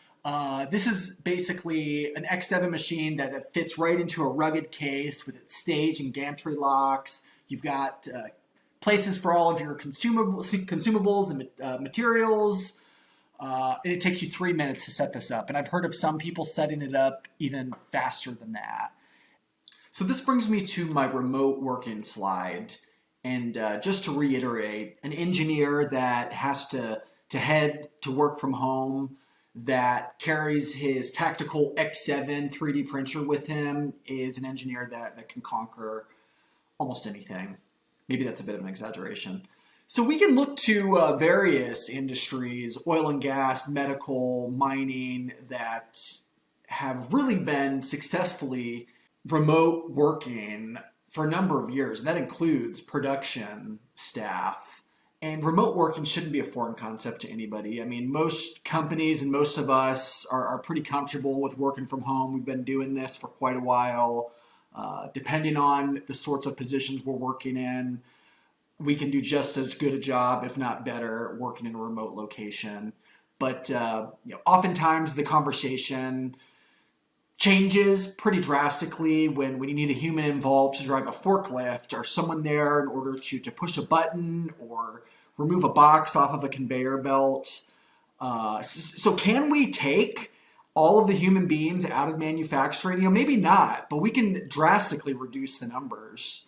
This is basically an X7 machine that fits right into a rugged case with its stage and gantry locks. You've got places for all of your consumables and materials. And it takes you 3 minutes to set this up. And I've heard of some people setting it up even faster than that. So this brings me to my remote working slide. And just to reiterate, an engineer that has to head to work from home, that carries his tactical X7 3D printer with him, is an engineer that can conquer almost anything. Maybe that's a bit of an exaggeration. So we can look to various industries, oil and gas, medical, mining, that have really been successfully remote working for a number of years. And that includes production staff. And remote working shouldn't be a foreign concept to anybody. I mean, most companies and most of us are pretty comfortable with working from home. We've been doing this for quite a while. Depending on the sorts of positions we're working in, we can do just as good a job, if not better, working in a remote location. But oftentimes the conversation changes pretty drastically when you need a human involved to drive a forklift or someone there in order to push a button or remove a box off of a conveyor belt. So can we take all of the human beings out of manufacturing? Maybe not, but we can drastically reduce the numbers.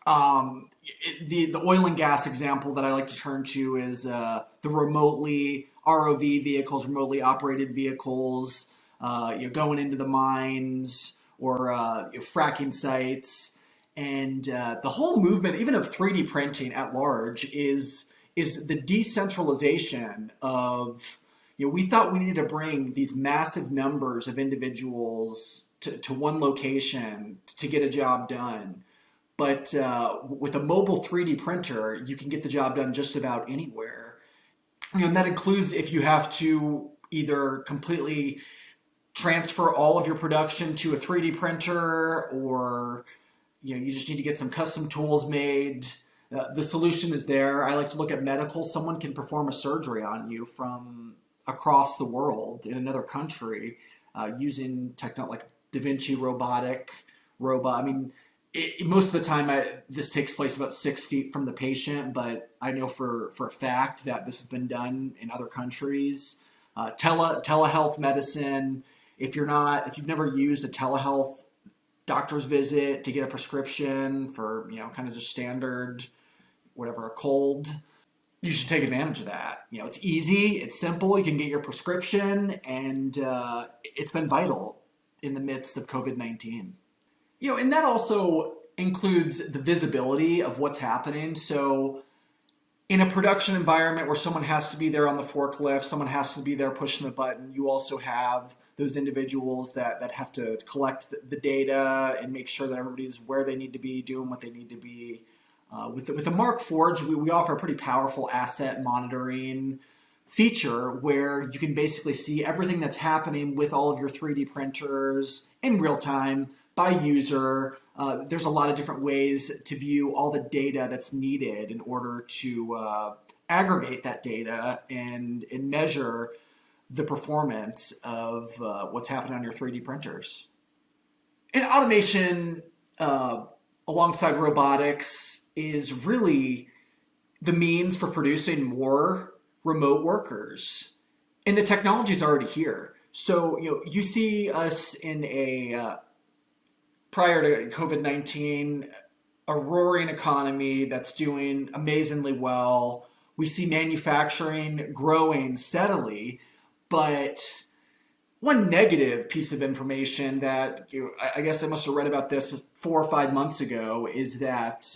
The oil and gas example that I like to turn to is the remotely ROV vehicles, remotely operated vehicles, going into the mines or fracking sites. And the whole movement, even of 3D printing at large, is the decentralization of, we thought we needed to bring these massive numbers of individuals to one location to get a job done. But with a mobile 3D printer, you can get the job done just about anywhere. And that includes if you have to either completely transfer all of your production to a 3D printer, or you just need to get some custom tools made. The solution is there. I like to look at medical. Someone can perform a surgery on you from across the world in another country using technology like Da Vinci robotic robot. I mean, most of the time this takes place about 6 feet from the patient, but I know for a fact that this has been done in other countries. Telehealth medicine. If you've never used a telehealth doctor's visit to get a prescription for, kind of just standard, whatever, a cold, you should take advantage of that. It's easy, it's simple, you can get your prescription, and it's been vital in the midst of COVID-19. And that also includes the visibility of what's happening. So in a production environment where someone has to be there on the forklift, someone has to be there pushing the button, you also have those individuals that have to collect the data and make sure that everybody's where they need to be, doing what they need to be. With the Mark Forge, we offer a pretty powerful asset monitoring feature where you can basically see everything that's happening with all of your 3D printers in real time by user. There's a lot of different ways to view all the data that's needed in order to aggregate that data and measure the performance of what's happening on your 3D printers. And automation alongside robotics is really the means for producing more remote workers. And the technology is already here. So, you see us in prior to COVID-19, a roaring economy that's doing amazingly well. We see manufacturing growing steadily, but one negative piece of information that I guess I must have read about this 4 or 5 months ago is that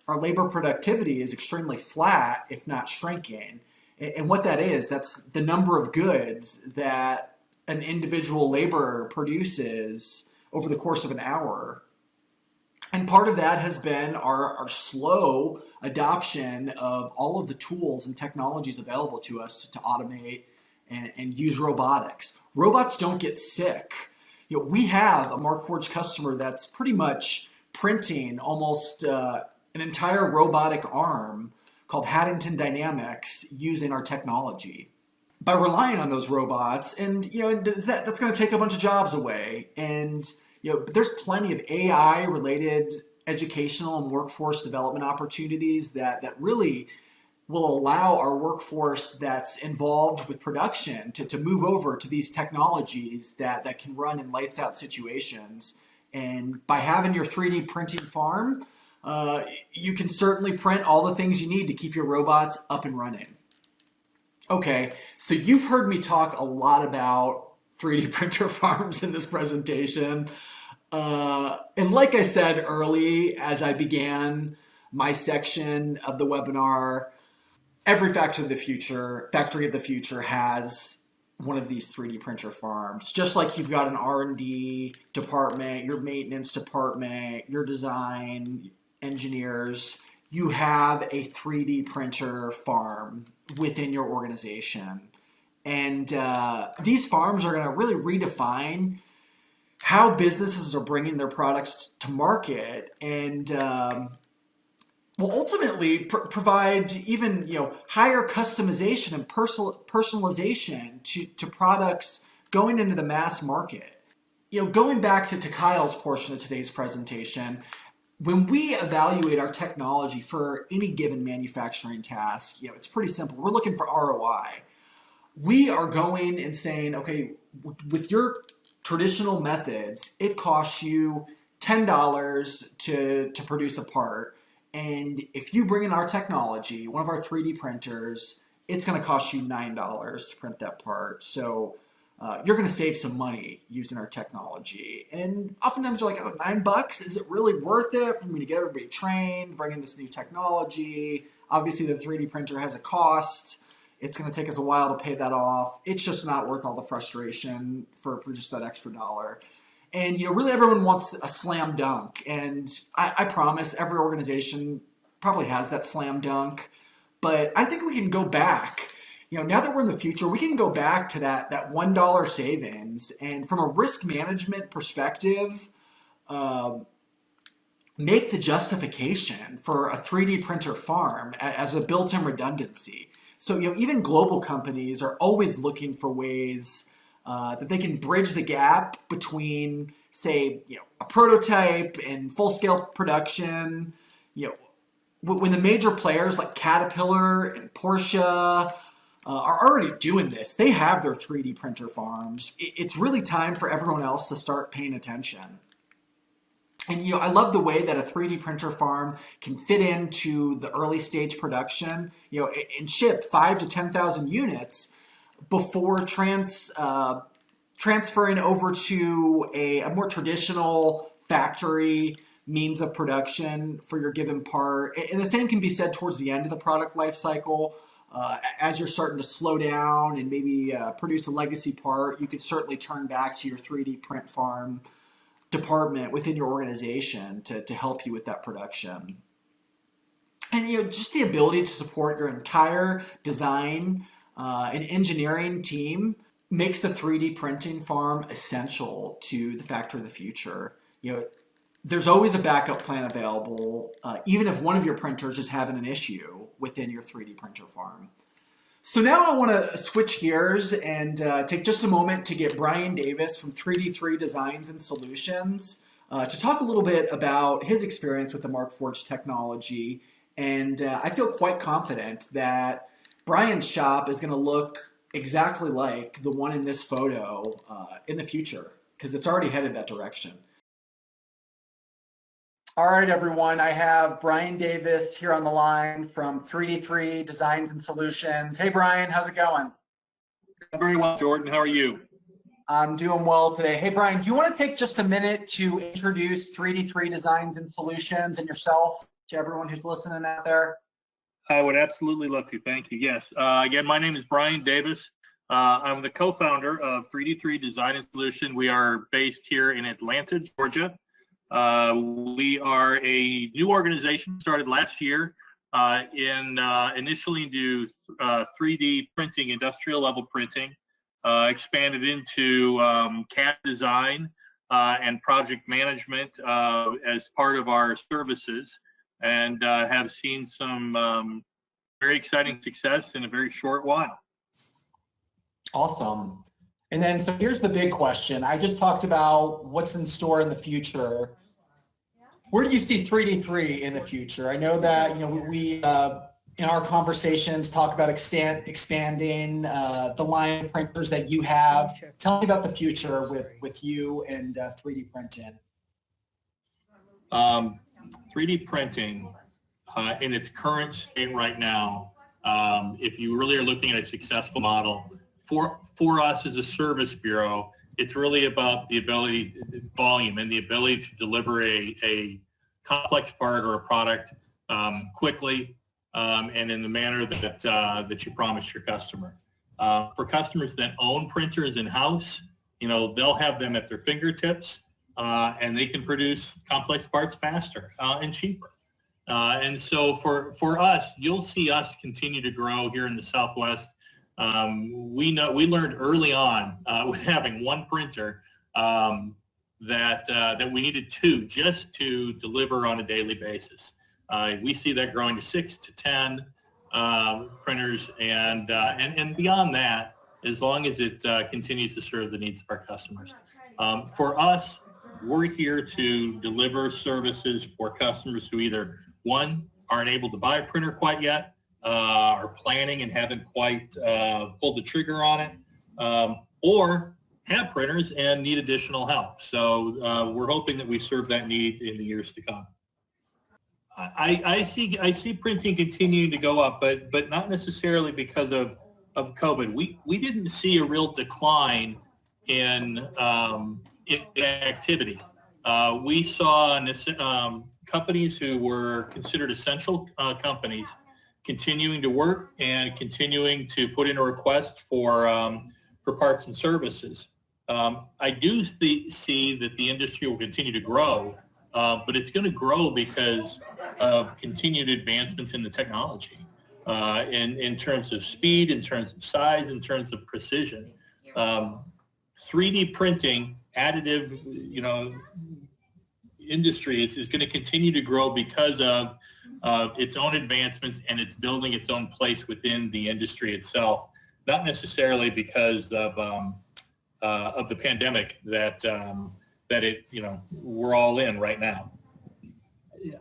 our labor productivity is extremely flat, if not shrinking. And what that is, that's the number of goods that an individual laborer produces over the course of an hour. And part of that has been our slow adoption of all of the tools and technologies available to us to automate and use robotics. Robots don't get sick. We have a Markforged customer that's pretty much printing almost an entire robotic arm called Haddington Dynamics using our technology. By relying on those robots, and that's going to take a bunch of jobs away. And there's plenty of AI-related educational and workforce development opportunities that really will allow our workforce that's involved with production to move over to these technologies that can run in lights out situations. And by having your 3D printing farm, you can certainly print all the things you need to keep your robots up and running. Okay, so you've heard me talk a lot about 3D printer farms in this presentation. And like I said early, as I began my section of the webinar, every factory of the future has one of these 3D printer farms. Just like you've got an R&D department, your maintenance department, your design engineers, you have a 3D printer farm within your organization. And these farms are going to really redefine how businesses are bringing their products to market and will ultimately provide even higher customization and personalization to products going into the mass market. Going back to Kyle's portion of today's presentation, when we evaluate our technology for any given manufacturing task, it's pretty simple. We're looking for ROI. We are going and saying, okay, with your traditional methods, it costs you $10 to produce a part. And if you bring in our technology, one of our 3D printers, it's going to cost you $9 to print that part. So you're going to save some money using our technology. And oftentimes you're like, oh, $9? Is it really worth it for me to get everybody trained, bring in this new technology? Obviously, the 3D printer has a cost. It's going to take us a while to pay that off. It's just not worth all the frustration for just that extra dollar. And really everyone wants a slam dunk. And I promise every organization probably has that slam dunk. But I think we can go back. Now that we're in the future, we can go back to that $1 savings. And from a risk management perspective, make the justification for a 3D printer farm as a built-in redundancy. So, even global companies are always looking for ways that they can bridge the gap between say, a prototype and full-scale production, when the major players like Caterpillar and Porsche are already doing this, they have their 3D printer farms. It's really time for everyone else to start paying attention. And I love the way that a 3D printer farm can fit into the early stage production, and ship 5,000 to 10,000 units before transferring over to a more traditional factory means of production for your given part. And the same can be said towards the end of the product life cycle. As you're starting to slow down and maybe produce a legacy part, you could certainly turn back to your 3D print farm department within your organization to help you with that production. And just the ability to support your entire design and engineering team makes the 3D printing farm essential to the factory of the future. There's always a backup plan available, even if one of your printers is having an issue within your 3D printer farm. So now I want to switch gears and take just a moment to get Brian Davis from 3D3 Designs and Solutions to talk a little bit about his experience with the Markforged technology. And I feel quite confident that Brian's shop is going to look exactly like the one in this photo in the future, because it's already headed that direction. All right, everyone, I have Brian Davis here on the line from 3D3 Designs and Solutions. Hey, Brian, how's it going? Very well, Jordan. How are you? I'm doing well today. Hey, Brian, do you want to take just a minute to introduce 3D3 Designs and Solutions and yourself to everyone who's listening out there? I would absolutely love to. Thank you. Yes. Again, my name is Brian Davis. I'm the co-founder of 3D3 Design and Solution. We are based here in Atlanta, Georgia. We are a new organization started last year initially do 3D printing, industrial level printing, expanded into CAD design and project management as part of our services, and have seen some very exciting success in a very short while. Awesome. And then, so here's the big question. I just talked about what's in store in the future. Where do you see 3D3 in the future? I know that, we in our conversations talk about expanding the line of printers that you have. Tell me about the future with you and 3D printing. 3D printing in its current state right now, if you really are looking at a successful model, for us as a service bureau, it's really about the ability, volume, and the ability to deliver a complex part or a product quickly and in the manner that you promise your customer. For customers that own printers in-house, they'll have them at their fingertips and they can produce complex parts faster and cheaper. And so for us, you'll see us continue to grow here in the Southwest. We learned early on with having one printer that we needed two just to deliver on a daily basis. We see that growing to 6 to 10 printers, and beyond that, as long as it continues to serve the needs of our customers. For us, we're here to deliver services for customers who either, one, aren't able to buy a printer quite yet, are planning and haven't quite pulled the trigger on it, or have printers and need additional help. So we're hoping that we serve that need in the years to come. I see printing continuing to go up, but not necessarily because of COVID. We didn't see a real decline in activity. We saw companies who were considered essential companies continuing to work and continuing to put in a request for parts and services. I do see that the industry will continue to grow, but it's going to grow because of continued advancements in the technology, in terms of speed, in terms of size, in terms of precision. 3D printing, additive, industry is going to continue to grow because of its own advancements, and it's building its own place within the industry itself, not necessarily because of the pandemic that that we're all in right now.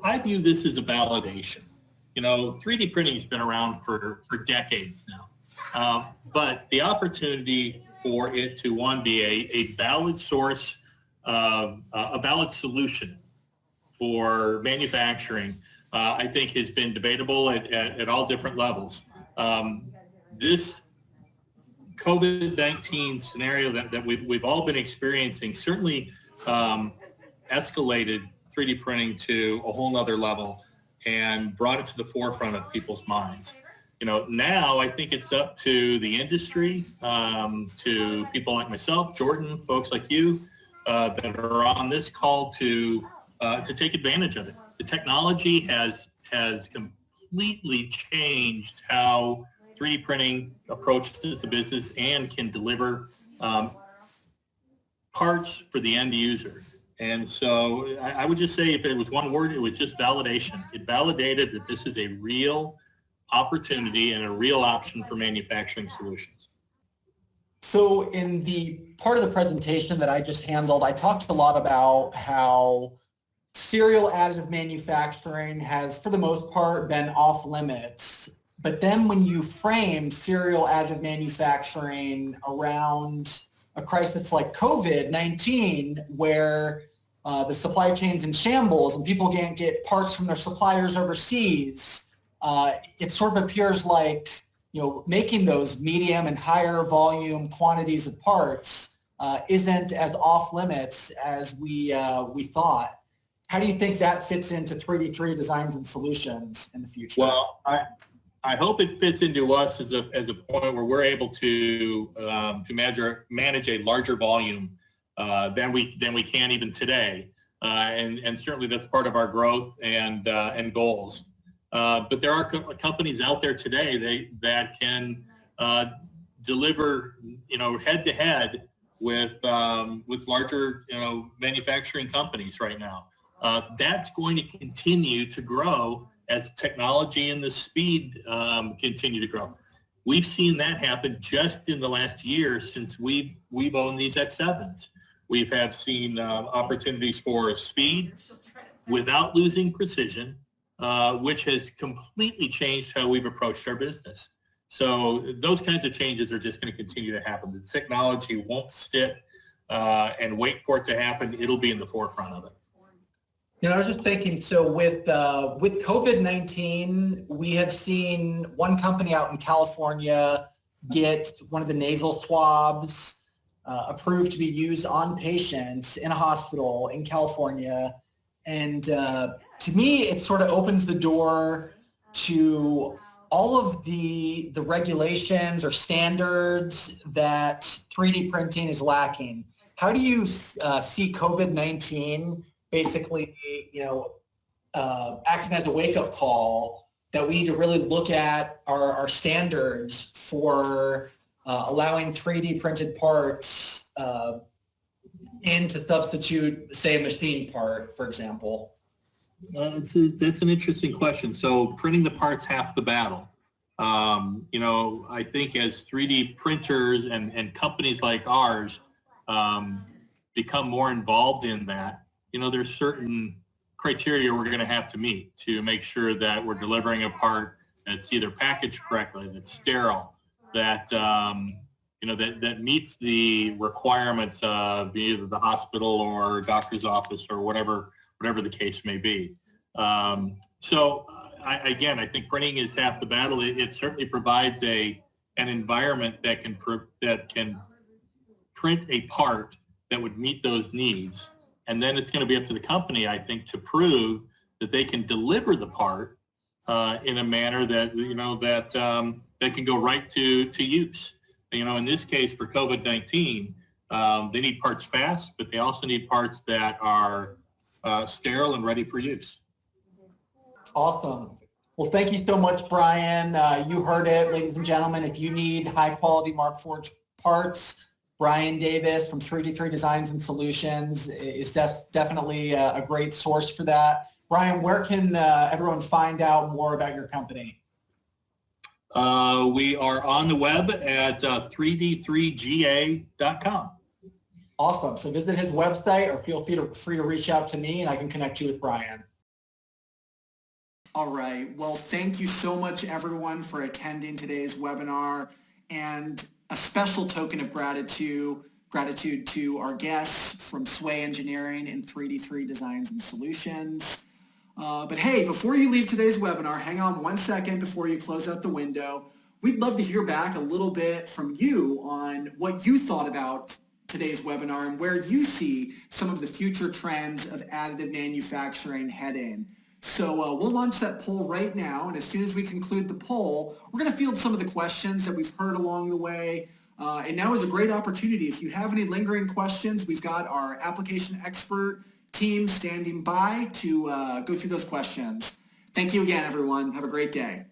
I view this as a validation. 3D printing has been around for decades now, but the opportunity for it to, one, be a valid source, a valid solution for manufacturing, I think has been debatable at all different levels. This COVID-19 scenario that we've all been experiencing certainly escalated 3D printing to a whole nother level and brought it to the forefront of people's minds. Now I think it's up to the industry, to people like myself, Jordan, folks like you that are on this call to take advantage of it. The technology has completely changed how 3D printing approaches the business and can deliver parts for the end user. And so I would just say, if it was one word, it was just validation. It validated that this is a real opportunity and a real option for manufacturing solutions. So in the part of the presentation that I just handled, I talked a lot about how serial additive manufacturing has, for the most part, been off limits. But then when you frame serial additive manufacturing around a crisis like COVID-19, where the supply chain's in shambles and people can't get parts from their suppliers overseas, it sort of appears like making those medium and higher volume quantities of parts isn't as off limits as we thought. How do you think that fits into 3D designs and solutions in the future? Well, I hope it fits into us as a point where we're able to manage a larger volume than we can even today, and certainly that's part of our growth and goals. But there are companies out there today that can deliver head to head with larger manufacturing companies right now. That's going to continue to grow as technology and the speed continue to grow. We've seen that happen just in the last year since we've owned these X7s. We have seen opportunities for speed without losing precision, which has completely changed how we've approached our business. So those kinds of changes are just going to continue to happen. The technology won't sit and wait for it to happen. It'll be in the forefront of it. I was just thinking, so with COVID-19, we have seen one company out in California get one of the nasal swabs approved to be used on patients in a hospital in California. And to me, it sort of opens the door to all of the regulations or standards that 3D printing is lacking. How do you see COVID-19 basically, acting as a wake-up call that we need to really look at our standards for allowing 3D printed parts in to substitute, say, a machine part, for example? That's an interesting question. So printing the part's half the battle. I think as 3D printers and companies like ours become more involved in that, there's certain criteria we're going to have to meet to make sure that we're delivering a part that's either packaged correctly, that's sterile, that that meets the requirements of either the hospital or doctor's office or whatever the case may be. So I think printing is half the battle. It certainly provides an environment that can print a part that would meet those needs. And then it's going to be up to the company, I think, to prove that they can deliver the part in a manner that that can go right to use. In this case for COVID-19, they need parts fast, but they also need parts that are sterile and ready for use. Awesome. Well, thank you so much, Brian. You heard it, ladies and gentlemen. If you need high-quality Markforged parts, Brian Davis from 3D Designs and Solutions is definitely a great source for that. Brian, where can everyone find out more about your company? We are on the web at 3d3ga.com. Awesome. So visit his website or feel free to reach out to me and I can connect you with Brian. All right. Well, thank you so much, everyone, for attending today's webinar. And a special token of gratitude to our guests from Sway Engineering and 3D3 Designs and Solutions. But hey, before you leave today's webinar, hang on 1 second before you close out the window. We'd love to hear back a little bit from you on what you thought about today's webinar and where you see some of the future trends of additive manufacturing heading. So we'll launch that poll right now, and as soon as we conclude the poll, we're going to field some of the questions that we've heard along the way. And now is a great opportunity. If you have any lingering questions, we've got our application expert team standing by to go through those questions. Thank you again, everyone. Have a great day.